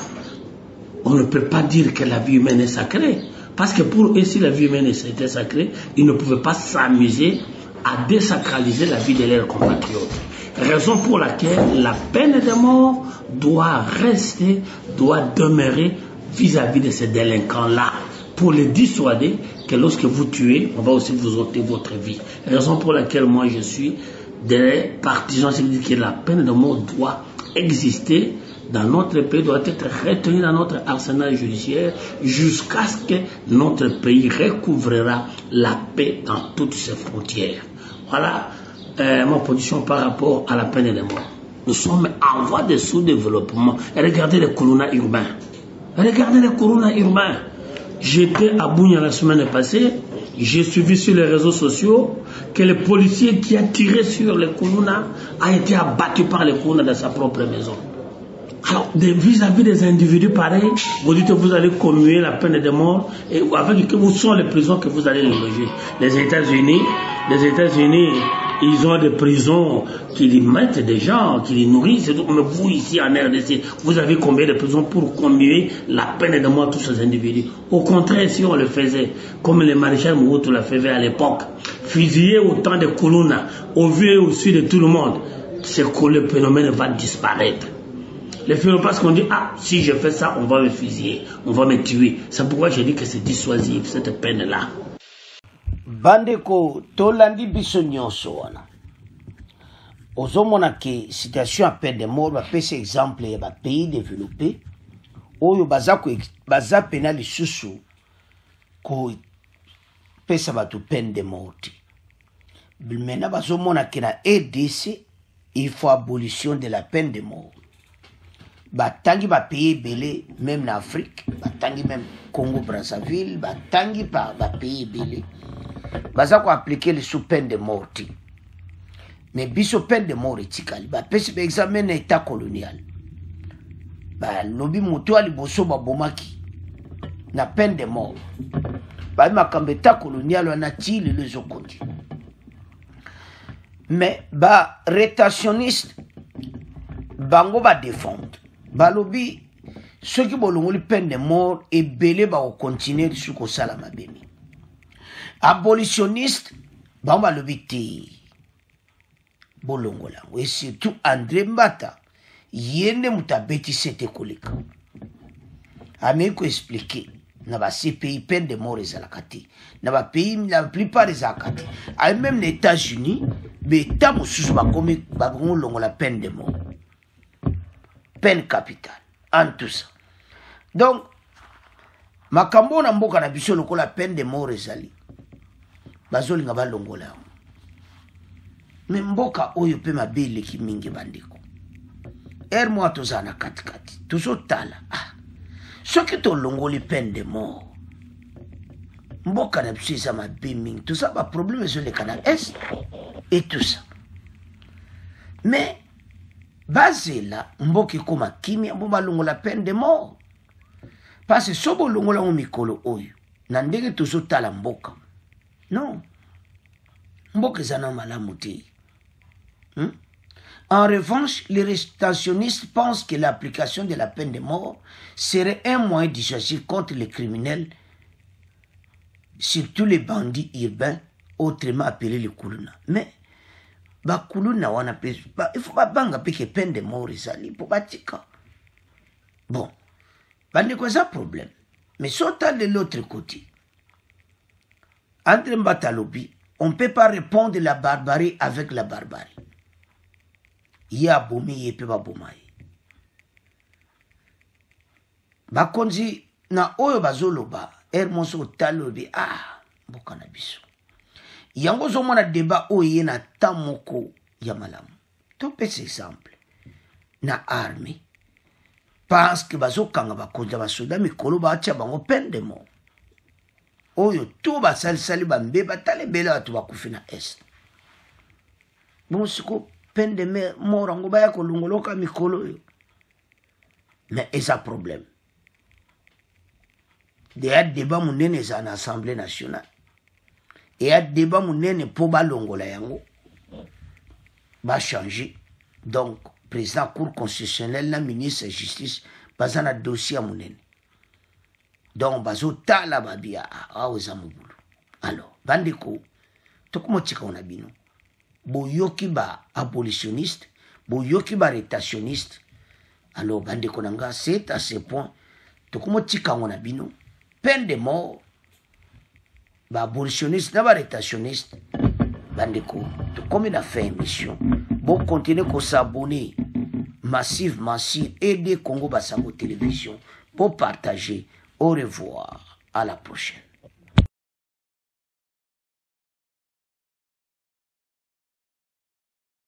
on ne peut pas dire que la vie humaine est sacrée. Parce que pour eux, si la vie humaine était sacrée, ils ne pouvaient pas s'amuser à désacraliser la vie de leurs compatriotes. Raison pour laquelle la peine de mort doit demeurer vis-à-vis de ces délinquants-là, pour les dissuader que lorsque vous tuez, on va aussi vous ôter votre vie. Raison pour laquelle moi je suis des partisans qui disent que la peine de mort doit exister dans notre pays, doit être retenue dans notre arsenal judiciaire jusqu'à ce que notre pays recouvrera la paix dans toutes ses frontières. Voilà ma position par rapport à la peine de mort. Nous sommes en voie de sous-développement. Regardez les colonnas urbains. Regardez les colonnas urbains. J'étais à Bounia la semaine passée. J'ai suivi sur les réseaux sociaux que le policier qui a tiré sur les colonnas a été abattu par les colonnas dans sa propre maison. Alors, vis-à-vis des individus pareils, vous dites que vous allez commuer la peine de mort et avec où sont les prisons que vous allez les loger. Les États-Unis, ils ont des prisons qui les mettent des gens, qui les nourrissent. Mais vous, ici en RDC, vous avez combien de prisons pour commuer la peine de mort à tous ces individus? Au contraire, si on le faisait, comme le maréchal Mobutu l'a fait à l'époque, fusiller autant de colonnes au vu et au su de tout le monde, c'est que le phénomène va disparaître. Les phénomènes, parce qu'on dit, ah, si je fais ça, on va me fusiller, on va me tuer. C'est pourquoi je dis que c'est dissuasif, cette peine-là. Bandeko tolandi biso nyonso wana ozomona ke situation à peine de mort bapesa exemple ya bapays développé oyo baza pena lisusu kopesa bato peine de mort. Maintenant bazomona ke na RDC il faut abolition de la peine de mort. Batangi bapays ebele même na Afrique, batangi même Congo Brazzaville, batangi par bapays ebele baza ko appliquer les sous peine de mort. Mais biso peine de mort etikali ba pesi ba examen na état colonial ba lobi mutu ali boso ba bomaki na peine de mort ba makambe état colonial wana tili les okoti. Mais ba rétentionniste bango ba défendre ba lobi ceux qui bolongoli peine de mort et belé ba continuer sur ko sala mabemi. Abolitionniste, bamba lobiti bolongola. Et surtout André Mbata, yende mutabeti sete koleka. Ameko expliquer, na ba CPI peine de mort ezalakati. Na ba pays la plupart des akati. A même les États-Unis, mais ta mususu ba komi ba longola peine de mort. Peine capitale en tout ça. Donc makambo na mboka na biso lokola peine de mort ezali. Bazolinga balongola. Mais mboka oyo pe mabele ki mingi bandeko. Moi tozana katikati. Tozotala. Ah. Soki to longoli peine de mort. Mboka na biso eza mabe mingi. Tout ça ba problème sur le canal Est et tout ça. Mais basé là, mboki koma kimia mbo balongola peine de mort. Parce que sobo longola o mikolo oyo. Na ndenge tozotala mboka. Non. En revanche, les rétentionnistes pensent que l'application de la peine de mort serait un moyen dissuasif contre les criminels, surtout les bandits urbains, autrement appelés les kuluna. Mais, kuluna il faut pas banga que peine de mort est pour batika. Bon, il y a un problème. Mais sautant de l'autre côté, André Mbatalobi, on ne peut pas répondre à la barbarie avec la barbarie. Il y a boumi, il peut pas boumaï. bakonzi na oyo bazoloba moso talobi mboka na biso yango zomona débat oyo na tamoko ya malamu to pesa exemple na armée parce que bazokanga bakonzi basoda mikolo batia bango peine de mort oyo to basalisali bambe batalebele bato bakufi na est bon siko peine de mort yango baya kolongoloka mikolo oyo mais eza problème deya débat munene eza na assemblée nationale eya débat munene po balongola yango changer donc président cour constitutionnelle na ministre de justice baza na dossier munene donc bazotala babia eza mobulu alors bandeko tokomotika ona bino boyoki ba abolitionniste boyoki ba rétationniste alors bandeko nanga c'est à ce point tokomotika ona bino peine de mort ba abolitionniste na ba rétationniste bandeko tokomi na fin émission bon continuer ko s'abonner massivement aider Congo Basango Télévision pour partager. Au revoir, à la prochaine.